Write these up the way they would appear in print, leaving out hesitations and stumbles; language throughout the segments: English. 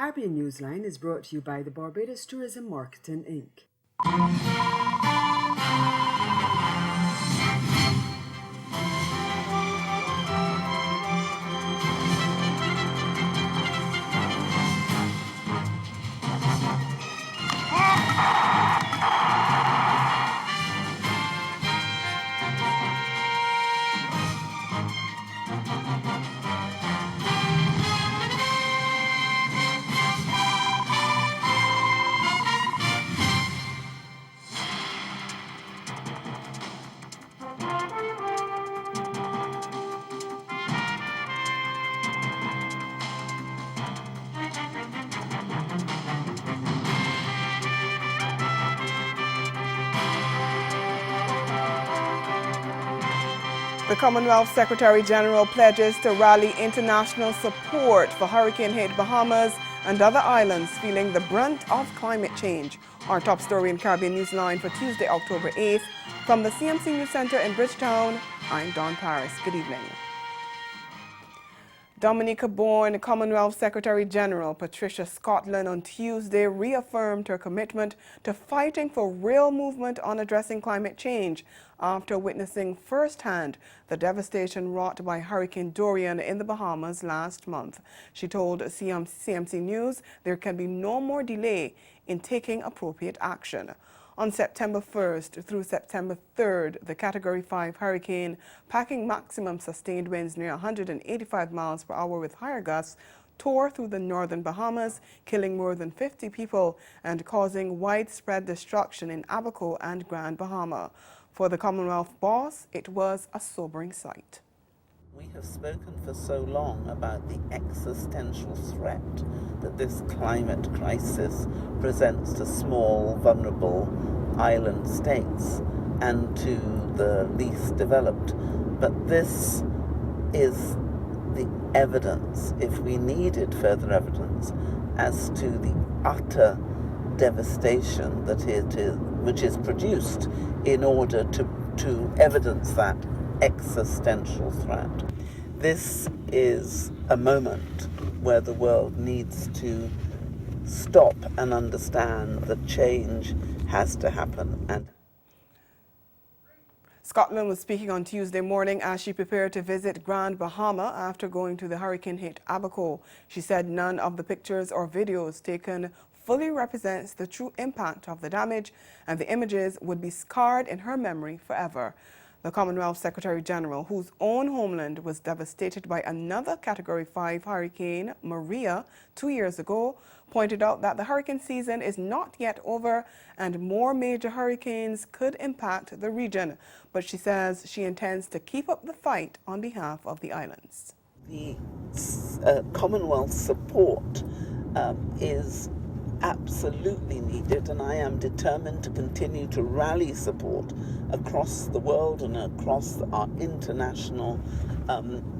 Caribbean Newsline is brought to you by the Barbados Tourism Marketing, Inc. The Commonwealth Secretary-General pledges to rally international support for hurricane-hit Bahamas and other islands feeling the brunt of climate change. Our top story in Caribbean Newsline for Tuesday, October 8th. From the CMC News Center in Bridgetown, I'm Dawn Paris. Good evening. Dominica-born Commonwealth Secretary-General Patricia Scotland on Tuesday reaffirmed her commitment to fighting for real movement on addressing climate change after witnessing firsthand the devastation wrought by Hurricane Dorian in the Bahamas last month. She told CMC News there can be no more delay in taking appropriate action. On September 1st through September 3rd, the Category 5 hurricane, packing maximum sustained winds near 185 miles per hour with higher gusts, tore through the northern Bahamas, killing more than 50 people and causing widespread destruction in Abaco and Grand Bahama. For the Commonwealth boss, it was a sobering sight. We have spoken for so long about the existential threat that this climate crisis presents to small, vulnerable island states and to the least developed. But this is the evidence, if we needed further evidence, as to the utter devastation that it is, which is produced in order to evidence that existential threat. This is a moment where the world needs to stop and understand that change has to happen. And Scotland was speaking on Tuesday morning as she prepared to visit Grand Bahama after going to the hurricane-hit Abaco. She said none of the pictures or videos taken fully represents the true impact of the damage, and the images would be scarred in her memory forever. The Commonwealth Secretary-General, whose own homeland was devastated by another Category 5 hurricane, Maria, 2 years ago, pointed out that the hurricane season is not yet over and more major hurricanes could impact the region. But she says she intends to keep up the fight on behalf of the islands. The Commonwealth support is absolutely needed, and I am determined to continue to rally support across the world and across our international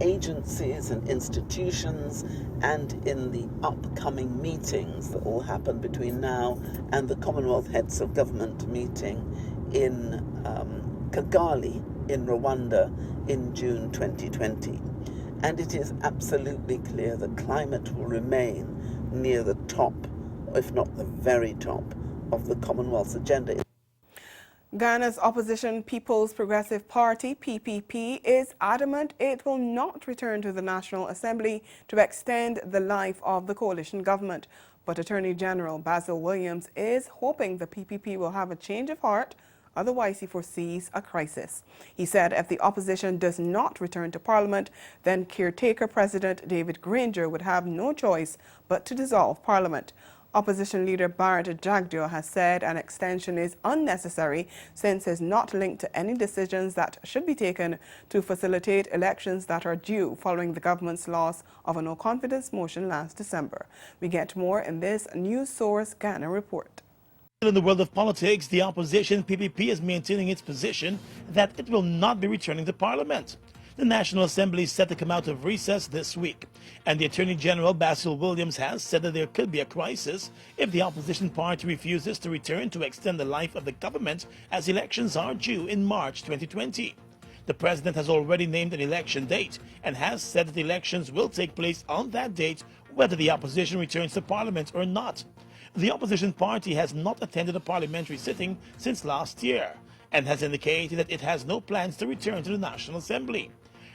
agencies and institutions, and in the upcoming meetings that will happen between now and the Commonwealth Heads of Government meeting in Kigali in Rwanda in June 2020. And it is absolutely clear that climate will remain near the top, if not the very top, of the Commonwealth's agenda. Guyana's opposition People's Progressive Party, PPP, is adamant it will not return to the National Assembly to extend the life of the coalition government. But Attorney General Basil Williams is hoping the PPP will have a change of heart. Otherwise, he foresees a crisis. He said if the opposition does not return to Parliament, then caretaker President David Granger would have no choice but to dissolve Parliament. Opposition leader Barrett Jagdeo has said an extension is unnecessary since it is not linked to any decisions that should be taken to facilitate elections that are due following the government's loss of a no-confidence motion last December. We get more in this News Source Ghana report. In the world of politics, the opposition PPP is maintaining its position that it will not be returning to Parliament. The National Assembly is set to come out of recess this week, and the Attorney General Basil Williams has said that there could be a crisis if the opposition party refuses to return to extend the life of the government, as elections are due in March 2020. The president has already named an election date and has said that the elections will take place on that date whether the opposition returns to Parliament or not. The opposition party has not attended a parliamentary sitting since last year and has indicated that it has no plans to return to the National Assembly.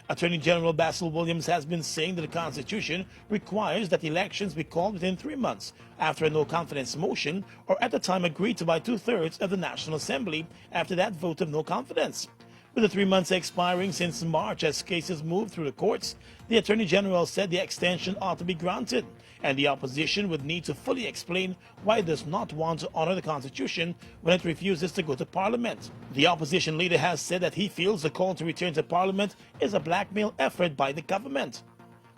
Attorney General Basil Williams has been saying that the Constitution requires that elections be called within 3 months after a no-confidence motion or at the time agreed to by 2/3 of the National Assembly after that vote of no confidence. With the 3 months expiring since March as cases move through the courts, the Attorney General said the extension ought to be granted, and the opposition would need to fully explain why it does not want to honor the Constitution when it refuses to go to Parliament. The opposition leader has said that he feels the call to return to Parliament is a blackmail effort by the government.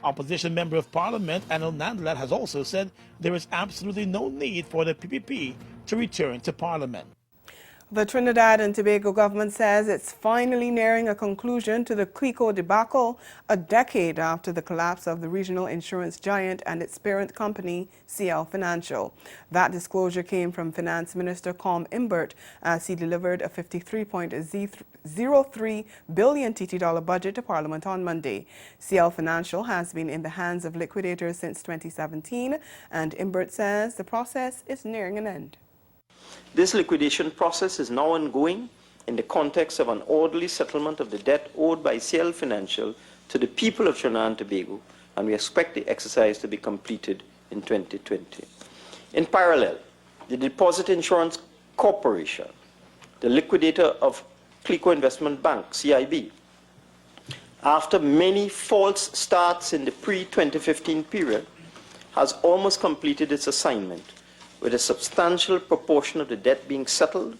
Opposition Member of Parliament Anil Nandalat has also said there is absolutely no need for the PPP to return to Parliament. The Trinidad and Tobago government says it's finally nearing a conclusion to the CLICO debacle a decade after the collapse of the regional insurance giant and its parent company, CL Financial. That disclosure came from Finance Minister Com Imbert as he delivered a 53.03 billion TT dollar budget to Parliament on Monday. CL Financial has been in the hands of liquidators since 2017, and Imbert says the process is nearing an end. This liquidation process is now ongoing in the context of an orderly settlement of the debt owed by CL Financial to the people of Trinidad and Tobago, and we expect the exercise to be completed in 2020. In parallel, the Deposit Insurance Corporation, the liquidator of CLICO Investment Bank, CIB, after many false starts in the pre-2015 period, has almost completed its assignment, with a substantial proportion of the debt being settled,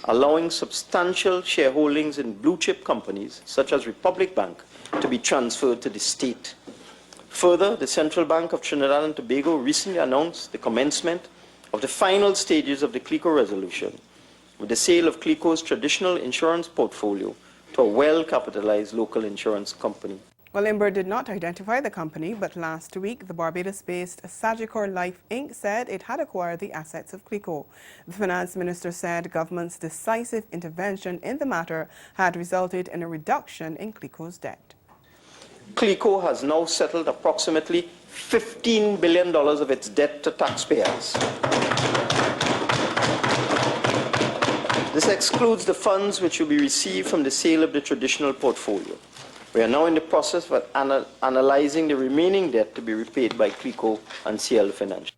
allowing substantial shareholdings in blue-chip companies such as Republic Bank to be transferred to the state. Further, the Central Bank of Trinidad and Tobago recently announced the commencement of the final stages of the CLICO resolution, with the sale of CLICO's traditional insurance portfolio to a well-capitalized local insurance company. Well, Imbert did not identify the company, but last week the Barbados-based Sagicor Life Inc. said it had acquired the assets of CLICO. The finance minister said government's decisive intervention in the matter had resulted in a reduction in CLICO's debt. CLICO has now settled approximately $15 billion of its debt to taxpayers. This excludes the funds which will be received from the sale of the traditional portfolio. We are now in the process of analyzing the remaining debt to be repaid by CLICO and CL Financial.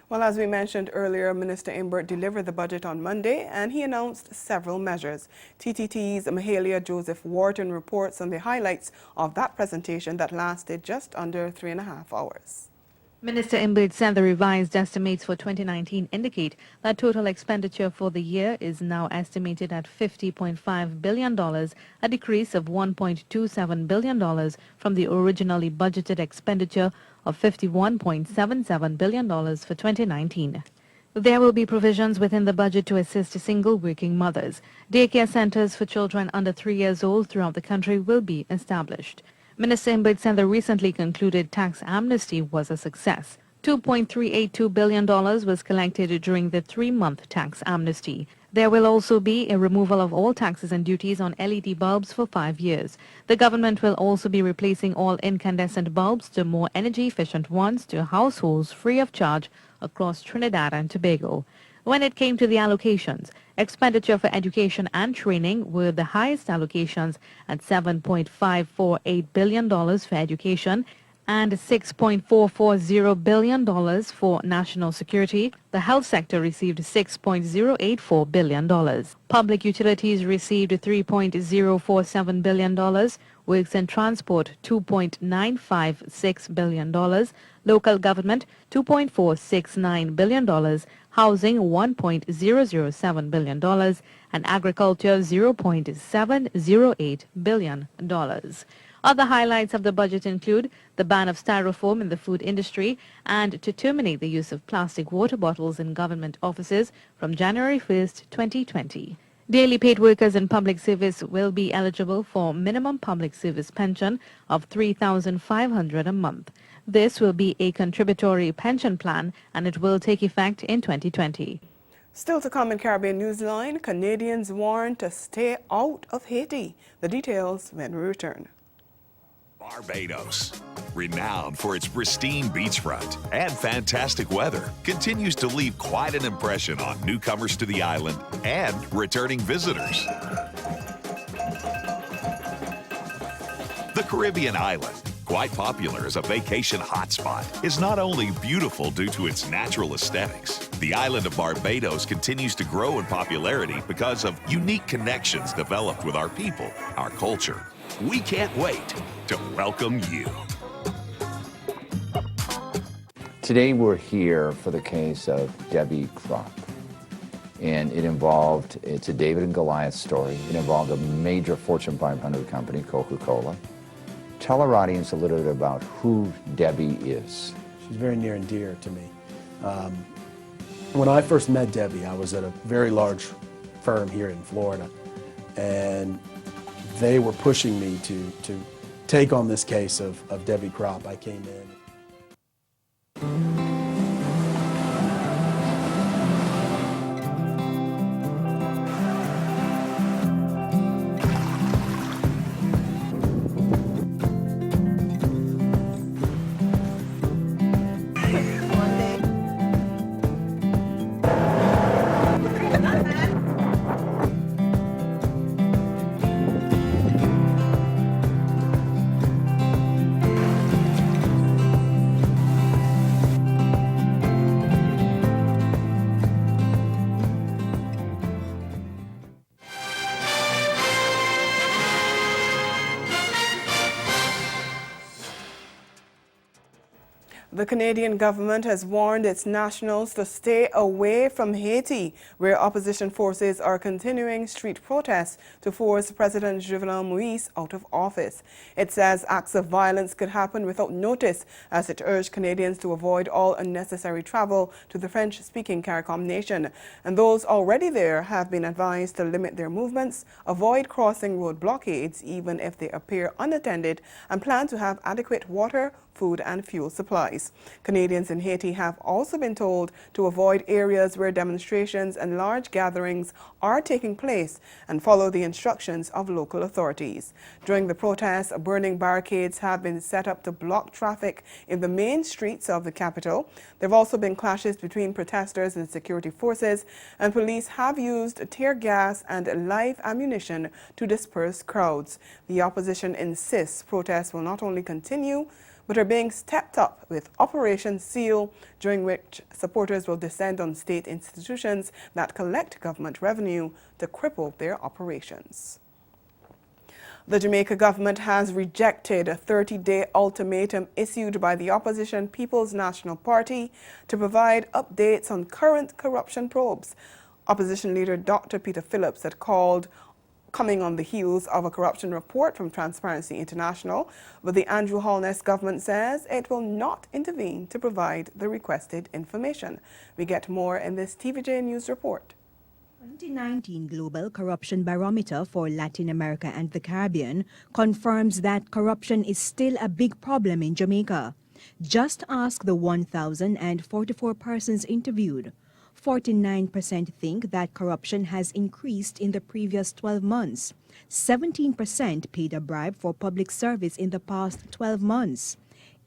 Well, as we mentioned earlier, Minister Imbert delivered the budget on Monday and he announced several measures. TTT's Mahalia Joseph Wharton reports on the highlights of that presentation that lasted just under 3.5 hours. Minister Imbert said the revised estimates for 2019 indicate that total expenditure for the year is now estimated at $50.5 billion, a decrease of $1.27 billion from the originally budgeted expenditure of $51.77 billion for 2019. There will be provisions within the budget to assist single working mothers. Daycare centers for children under 3 years old throughout the country will be established. Minister Imbert said the recently concluded tax amnesty was a success. $2.382 billion was collected during the 3-month tax amnesty. There will also be a removal of all taxes and duties on LED bulbs for 5 years. The government will also be replacing all incandescent bulbs to more energy-efficient ones to households free of charge across Trinidad and Tobago. When it came to the allocations, expenditure for education and training were the highest allocations at $7.548 billion for education and $6.440 billion for national security. The health sector received $6.084 billion. Public utilities received $3.047 billion. Works and transport, $2.956 billion. Local government, $2.469 billion. Housing, $1.007 billion. And agriculture, $0.708 billion. Other highlights of the budget include the ban of styrofoam in the food industry and to terminate the use of plastic water bottles in government offices from January 1st, 2020. Daily paid workers in public service will be eligible for minimum public service pension of $3,500 a month. This will be a contributory pension plan and it will take effect in 2020. Still to come in Caribbean Newsline, Canadians warned to stay out of Haiti. The details when we return. Barbados, renowned for its pristine beachfront and fantastic weather, continues to leave quite an impression on newcomers to the island and returning visitors. The Caribbean island, quite popular as a vacation hotspot, is not only beautiful due to its natural aesthetics. The island of Barbados continues to grow in popularity because of unique connections developed with our people, our culture. We can't wait to welcome you. Today we're here for the case of Debbie Kropp. And it's a David and Goliath story. It involved a major Fortune 500 company, Coca-Cola. Tell our audience a little bit about who Debbie is. She's very near and dear to me. When I first met Debbie, I was at a very large firm here in Florida, and they were pushing me to take on this case of Debbie Kropp. I came in. The Canadian government has warned its nationals to stay away from Haiti, where opposition forces are continuing street protests to force President Jovenel Moïse out of office. It says acts of violence could happen without notice, as it urged Canadians to avoid all unnecessary travel to the French-speaking CARICOM nation. And those already there have been advised to limit their movements, avoid crossing road blockades even if they appear unattended, and plan to have adequate water, food and fuel supplies. Canadians in Haiti have also been told to avoid areas where demonstrations and large gatherings are taking place and follow the instructions of local authorities. During the protests, burning barricades have been set up to block traffic in the main streets of the capital. There have also been clashes between protesters and security forces, and police have used tear gas and live ammunition to disperse crowds. The opposition insists protests will not only continue, but are being stepped up with Operation Seal, during which supporters will descend on state institutions that collect government revenue to cripple their operations. The Jamaica government has rejected a 30-day ultimatum issued by the opposition People's National Party to provide updates on current corruption probes. Opposition leader Dr. Peter Phillips had called coming on the heels of a corruption report from Transparency International, but the Andrew Holness government says it will not intervene to provide the requested information. We get more in this TVJ News report. 2019 Global Corruption Barometer for Latin America and the Caribbean confirms that corruption is still a big problem in Jamaica. Just ask the 1,044 persons interviewed. 49% think that corruption has increased in the previous 12 months. 17% paid a bribe for public service in the past 12 months.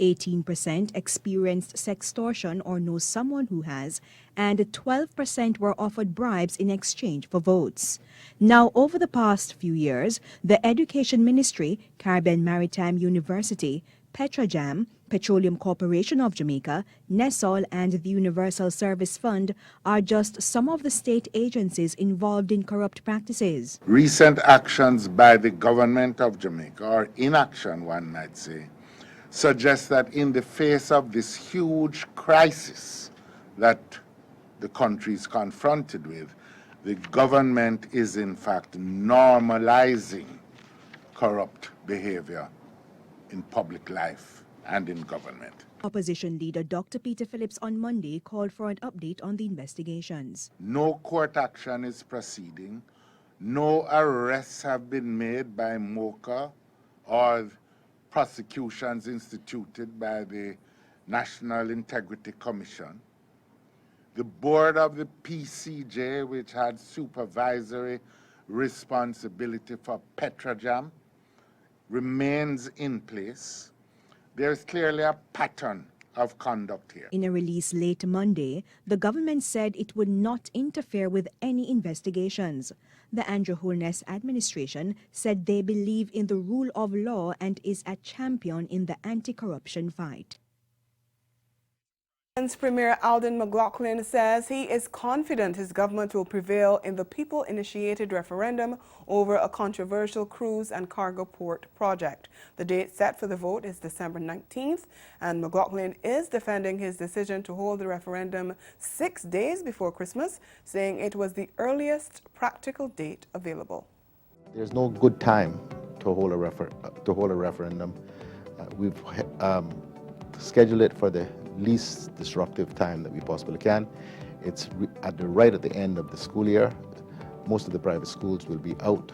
18% experienced sextortion or know someone who has, and 12% were offered bribes in exchange for votes. Now, over the past few years, the Education Ministry, Caribbean Maritime University, Petrojam, Petroleum Corporation of Jamaica, NESOL, and the Universal Service Fund are just some of the state agencies involved in corrupt practices. Recent actions by the government of Jamaica, or inaction one might say, suggests that in the face of this huge crisis that the country is confronted with, the government is in fact normalizing corrupt behavior in public life and in government. Opposition leader Dr. Peter Phillips on Monday called for an update on the investigations. No court action is proceeding. No arrests have been made by MOCA or prosecutions instituted by the National Integrity Commission. The board of the PCJ, which had supervisory responsibility for Petrojam, remains in place, there is clearly a pattern of conduct here. In a release late Monday, the government said it would not interfere with any investigations. The Andrew Holness administration said they believe in the rule of law and is a champion in the anti-corruption fight. Premier Alden McLaughlin says he is confident his government will prevail in the people-initiated referendum over a controversial cruise and cargo port project. The date set for the vote is December 19th, and McLaughlin is defending his decision to hold the referendum 6 days before Christmas, saying it was the earliest practical date available. There's no good time to hold a referendum. We've scheduled it for the least disruptive time that we possibly can. It's right at the end of the school year. Most of the private schools will be out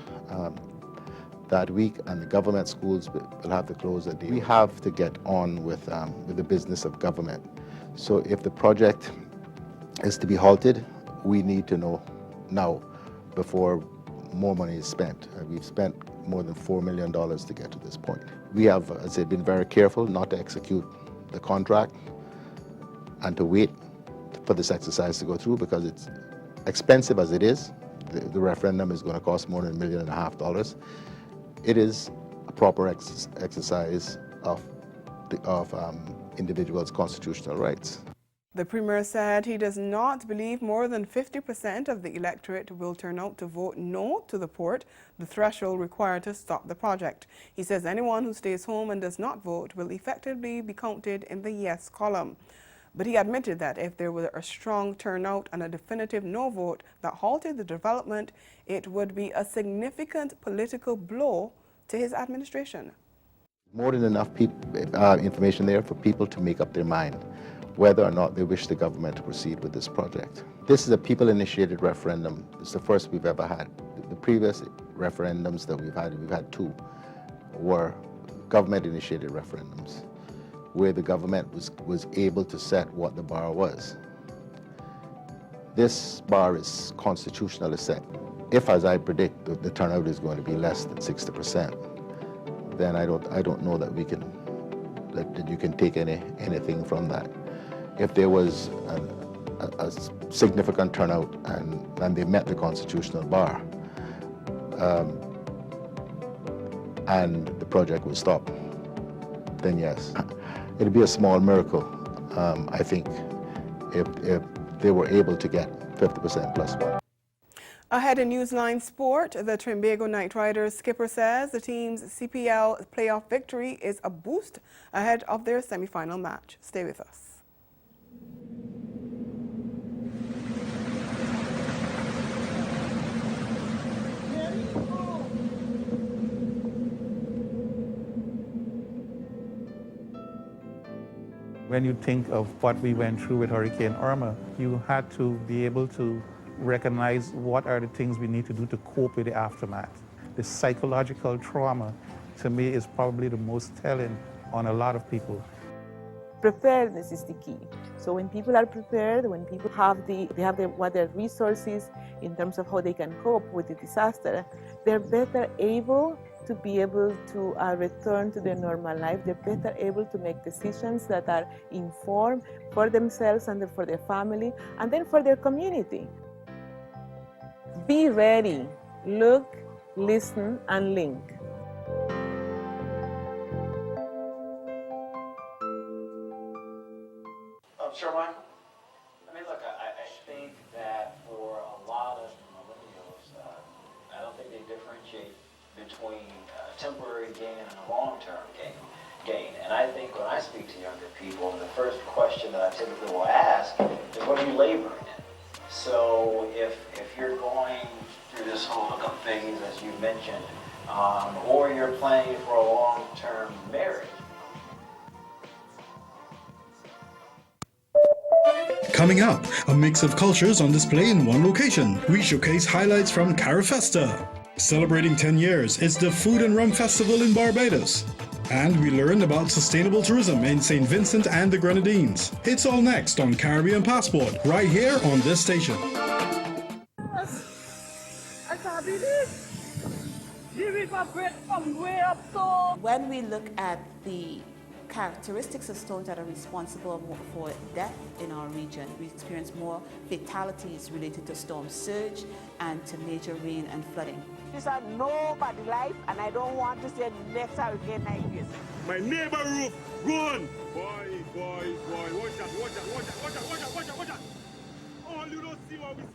that week, and the government schools will have to close that day. We have to get on with the business of government. So if the project is to be halted, we need to know now before more money is spent. We've spent more than $4 million to get to this point. We have, as I said, been very careful not to execute the contract and to wait for this exercise to go through, because it's expensive as it is. The referendum is going to cost more than $1.5 million. It is a proper exercise of individuals' constitutional rights. The Premier said he does not believe more than 50% of the electorate will turn out to vote no to the port, the threshold required to stop the project. He says anyone who stays home and does not vote will effectively be counted in the yes column. But he admitted that if there were a strong turnout and a definitive no vote that halted the development, it would be a significant political blow to his administration. More than enough information there for people to make up their mind whether or not they wish the government to proceed with this project. This is a people-initiated referendum. It's the first we've ever had. The previous referendums that we've had two, were government-initiated referendums, where the government was able to set what the bar was. This bar is constitutionally set. If, as I predict, the turnout is going to be less than 60%, then I don't know that that you can take anything from that. If there was a significant turnout and they met the constitutional bar, and the project would stop, then yes. It'd be a small miracle, I think, if they were able to get 50% plus one. Ahead in Newsline Sport, the Trinbago Knight Riders skipper says the team's CPL playoff victory is a boost ahead of their semi-final match. Stay with us. When you think of what we went through with Hurricane Irma, you had to be able to recognize what are the things we need to do to cope with the aftermath. The psychological trauma, to me, is probably the most telling on a lot of people. Preparedness is the key. So when people are prepared, when people have what their resources in terms of how they can cope with the disaster, they're better able to be able to return to their normal life. They're better able to make decisions that are informed for themselves and for their family, and then for their community. Be ready, look, listen, and link. Sure, Michael? I mean, look, I think that for a lot of millennials, I don't think they differentiate between temporary gain and a long-term gain. And I think when I speak to younger people, the first question that I typically will ask is, what are you laboring in? So if you're going through this whole hookup phase, as you mentioned, or you're planning for a long-term marriage. Coming up, a mix of cultures on display in one location. We showcase highlights from CariFesta. Celebrating 10 years, it's the Food and Rum Festival in Barbados. And we learn about sustainable tourism in St. Vincent and the Grenadines. It's all next on Caribbean Passport, right here on this station. When we look at the characteristics of storms that are responsible for death in our region, we experience more fatalities related to storm surge and to major rain and flooding. This is nobody's life, and I don't want to see the next hurricane like this. My neighbor roof, run! Boy, watch out. Oh, you don't see what we see.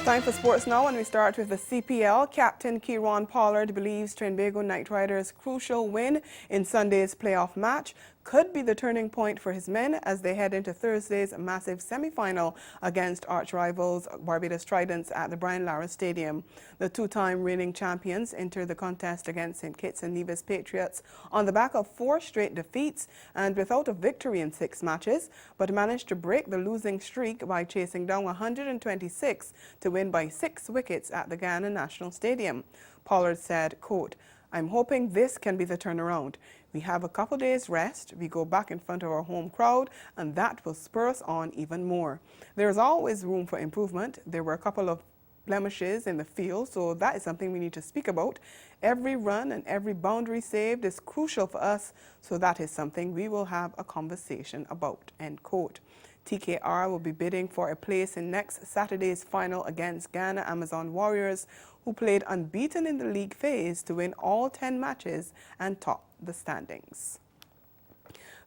Time for sports now, and we start with the CPL. Captain Kieron Pollard believes Trinbago Knight Riders' crucial win in Sunday's playoff match could be the turning point for his men as they head into Thursday's massive semi-final against arch-rivals Barbados Tridents at the Brian Lara Stadium. The two-time reigning champions enter the contest against St. Kitts and Nevis Patriots on the back of 4 straight defeats and without a victory in 6 matches, but managed to break the losing streak by chasing down 126 to win by 6 wickets at the Guyana National Stadium. Pollard said, quote, "I'm hoping this can be the turnaround. We have a couple days rest, we go back in front of our home crowd, and that will spur us on even more. There is always room for improvement. There were a couple of blemishes in the field, so that is something we need to speak about. Every run and every boundary saved is crucial for us, so that is something we will have a conversation about," end quote. TKR will be bidding for a place in next Saturday's final against Ghana Amazon Warriors, who played unbeaten in the league phase to win all 10 matches and top the standings.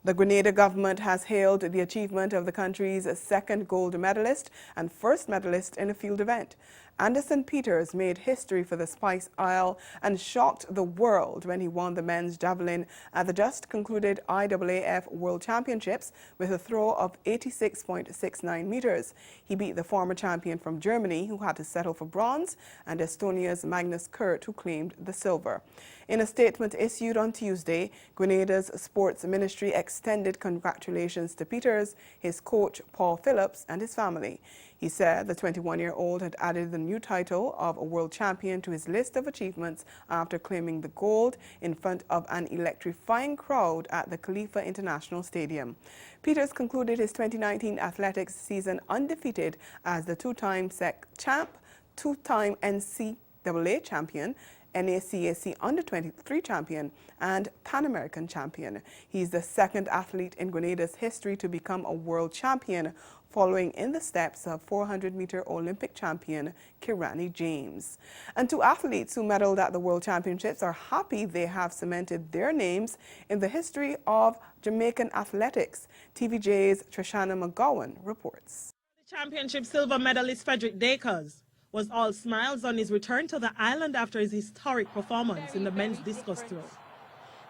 The Grenada government has hailed the achievement of the country's second gold medalist and first medalist in a field event. Anderson Peters made history for the Spice Isle and shocked the world when he won the men's javelin at the just concluded IAAF World Championships with a throw of 86.69 meters. He beat the former champion from Germany, who had to settle for bronze, and Estonia's Magnus Kurt, who claimed the silver. In a statement issued on Tuesday, Grenada's sports ministry extended congratulations to Peters, his coach Paul Phillips, and his family. He said the 21-year-old had added the new title of a world champion to his list of achievements after claiming the gold in front of an electrifying crowd at the Khalifa International Stadium. Peters concluded his 2019 athletics season undefeated as the two-time SEC champ, two-time NCAA champion, NACAC Under-23 champion, and Pan American champion. He's the second athlete in Grenada's history to become a world champion, following in the steps of 400-meter Olympic champion Kirani James. And 2 athletes who medaled at the World Championships are happy they have cemented their names in the history of Jamaican athletics. TVJ's Trishana McGowan reports. The championship silver medalist Frederick Dakers was all smiles on his return to the island after his historic performance in the men's discus throw.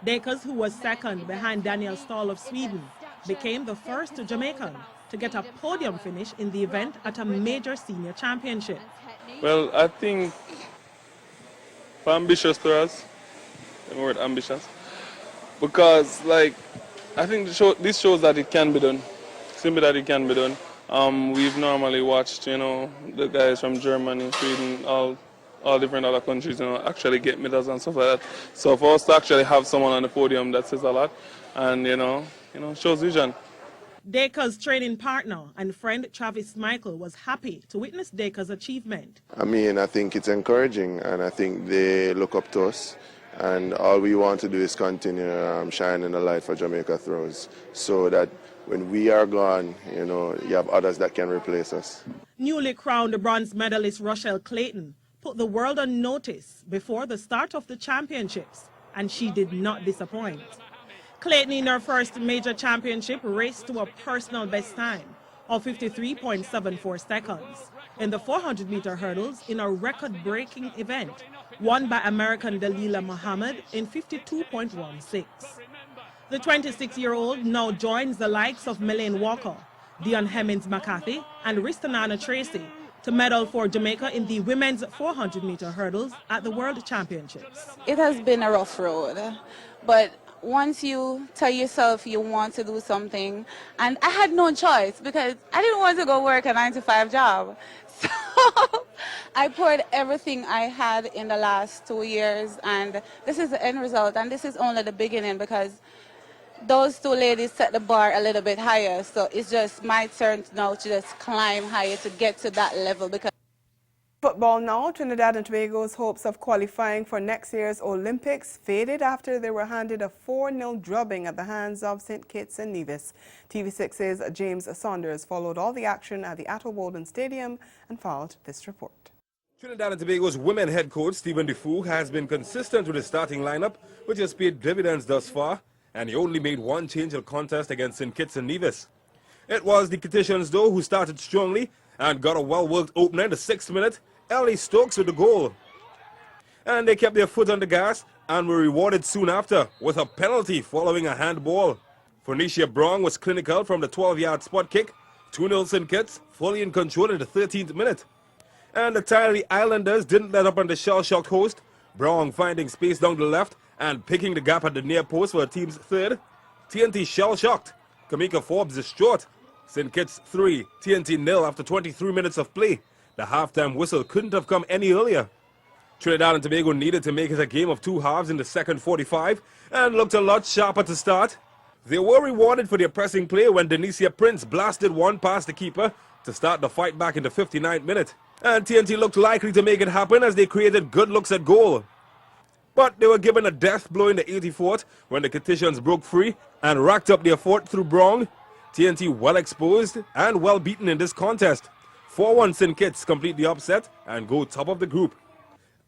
Dakers, who was second behind Daniel Stahl of Sweden, became the first Jamaican to get a podium finish in the event at a major senior championship. Well, I think for ambitious throwers, the word ambitious, because I think this shows that it can be done, simply that it can be done. We've normally watched, the guys from Germany, Sweden, all different other countries, actually get medals and stuff like that. So for us to actually have someone on the podium, that says a lot, and shows vision. Dakers' training partner and friend Travis Michael was happy to witness Dakers' achievement. I think it's encouraging, and I think they look up to us, and all we want to do is continue shining a light for Jamaica throws, so that when we are gone, you have others that can replace us. Newly crowned bronze medalist Rochelle Clayton put the world on notice before the start of the championships, and she did not disappoint. Clayton, in her first major championship, raced to a personal best time of 53.74 seconds in the 400-meter hurdles in a record-breaking event won by American Dalila Muhammad in 52.16. The 26-year-old now joins the likes of Melaine Walker, Dion Hemmings-McCarthy, and Ristanana Tracy to medal for Jamaica in the women's 400-meter hurdles at the World Championships. It has been a rough road, but once you tell yourself you want to do something, and I had no choice because I didn't want to go work a 9-to-5 job. So I poured everything I had in the last 2 years, and this is the end result, and this is only the beginning, because those two ladies set the bar a little bit higher. So it's just my turn now to just climb higher to get to that level. Because Football now. Trinidad and Tobago's hopes of qualifying for next year's Olympics faded after they were handed a 4-0 drubbing at the hands of St. Kitts and Nevis. TV6's James Saunders followed all the action at the Atto Bolden Stadium and filed this report. Trinidad and Tobago's women head coach Stephen Defoe has been consistent with his starting lineup, which has paid dividends thus far, and he only made one change in contest against St. Kitts and Nevis. It was the Kittians, though, who started strongly and got a well-worked opener in the 6th minute. Ellie Stokes with the goal. And they kept their foot on the gas and were rewarded soon after with a penalty following a handball. Phoenicia Brong was clinical from the 12-yard spot kick. 2-0 St. Kitts, fully in control in the 13th minute. And the Tyree Islanders didn't let up on the shell-shocked host. Brong finding space down the left and picking the gap at the near post for a team's third. TNT shell-shocked. Kamika Forbes distraught. St. Kitts 3, TNT 0 after 23 minutes of play. The halftime whistle couldn't have come any earlier. Trinidad and Tobago needed to make it a game of two halves in the second 45 and looked a lot sharper to start. They were rewarded for their pressing play when Denicia Prince blasted one past the keeper to start the fight back in the 59th minute. And TNT looked likely to make it happen as they created good looks at goal. But they were given a death blow in the 84th when the Kittians broke free and racked up their fourth through Brong. TNT well exposed and well beaten in this contest. 4-1 St. Kitts complete the upset and go top of the group.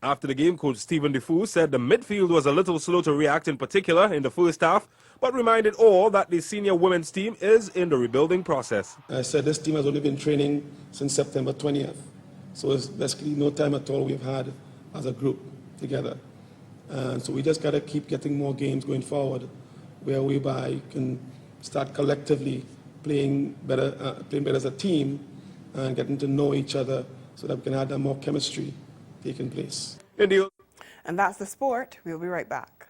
After the game, coach Stephen Defoe said the midfield was a little slow to react, in particular in the first half, but reminded all that the senior women's team is in the rebuilding process. I said this team has only been training since September 20th, so it's basically no time at all we've had as a group together. And so we just got to keep getting more games going forward, whereby we can start collectively playing better as a team and getting to know each other so that we can have more chemistry taking place. And that's the sport. We'll be right back.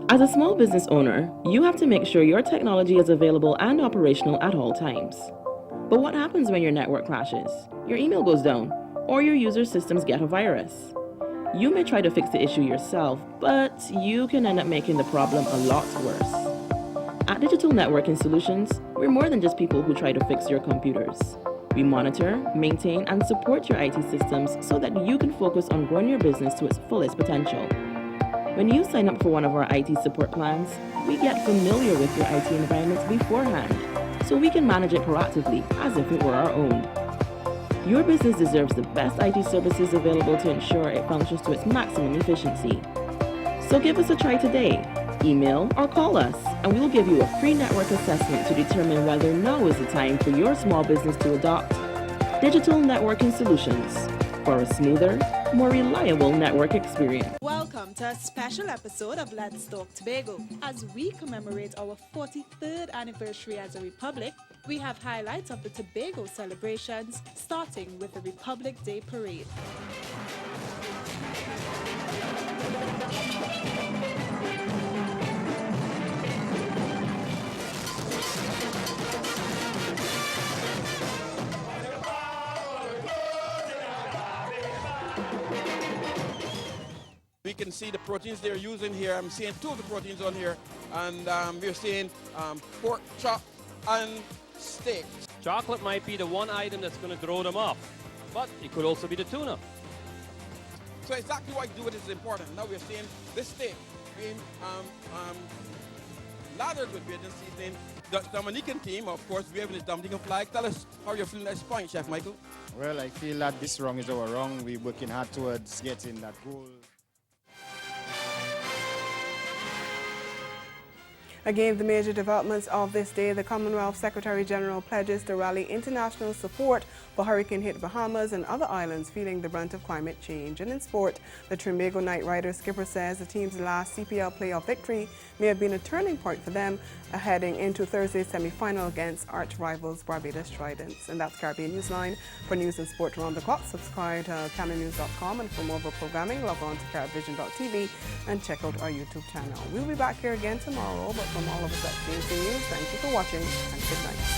As a small business owner, you have to make sure your technology is available and operational at all times. But what happens when your network crashes, your email goes down, or your user systems get a virus? You may try to fix the issue yourself, but you can end up making the problem a lot worse. At Digital Networking Solutions, we're more than just people who try to fix your computers. We monitor, maintain, and support your IT systems so that you can focus on growing your business to its fullest potential. When you sign up for one of our IT support plans, we get familiar with your IT environments beforehand, so we can manage it proactively as if it were our own. Your business deserves the best IT services available to ensure it functions to its maximum efficiency. So give us a try today. Email or call us, and we will give you a free network assessment to determine whether now is the time for your small business to adopt Digital Networking Solutions for a smoother, more reliable network experience. Welcome to a special episode of Let's Talk Tobago. As we commemorate our 43rd anniversary as a republic, we have highlights of the Tobago celebrations, starting with the Republic Day Parade. We can see the proteins they're using here. I'm seeing two of the proteins on here, and we're seeing pork chop and steak. Chocolate might be the one item that's going to throw them off, but it could also be the tuna. So exactly what you do with it is important. Now we're seeing this steak being lathered with Bajan seasoning. The Dominican team, of course, we have the Dominican flag. Tell us how you're feeling at this point, Chef Michael. Well, I feel that this rung is our rung. We're working hard towards getting that goal. Again, the major developments of this day, the Commonwealth Secretary-General pledges to rally international support for hurricane-hit Bahamas and other islands feeling the brunt of climate change. And in sport, the Trinbago Knight Riders skipper says the team's last CPL playoff victory may have been a turning point for them heading into Thursday's semi-final against arch-rivals Barbados Tridents. And that's Caribbean Newsline. For news and sport around the clock, subscribe to CaymanNews.com, and for more of our programming, log on to CaribVision.tv and check out our YouTube channel. We'll be back here again tomorrow, but from all of us at CNC News, thank you for watching and good night.